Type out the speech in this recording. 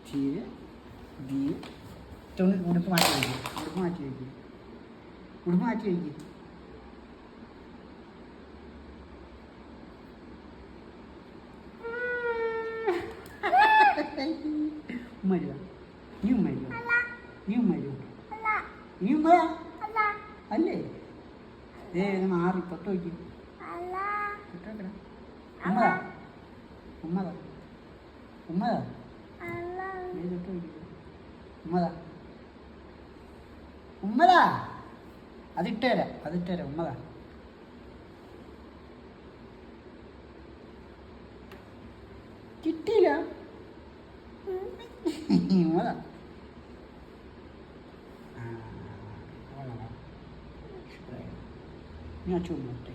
ചീര ദീ ഉടുപ്പ് മാറ്റി വയ്ക്കും ഉടുപ്പ് മാറ്റി വയ്ക്കും ഉടുപ്പ് മാറ്റി വയ്ക്കും ഉമ്മ നീ ഉമ്മ നീ ഉമ്മ നീ ഉമ്മ അല്ലേ മാറി തൊട്ട് വയ്ക്കും തൊട്ട് വെക്കട ഉമ്മതാ ഉമ്മതാ ഉമ്മതാ തൊട്ട് വയ്ക്കും ഉമ്മതാ ഉമ്മതാ അതിട്ടേരാ ഉമ്മതാ കിട്ടിയില്ല ഉമ്മതാ ഞാൻ ചുമ്മട്ടെ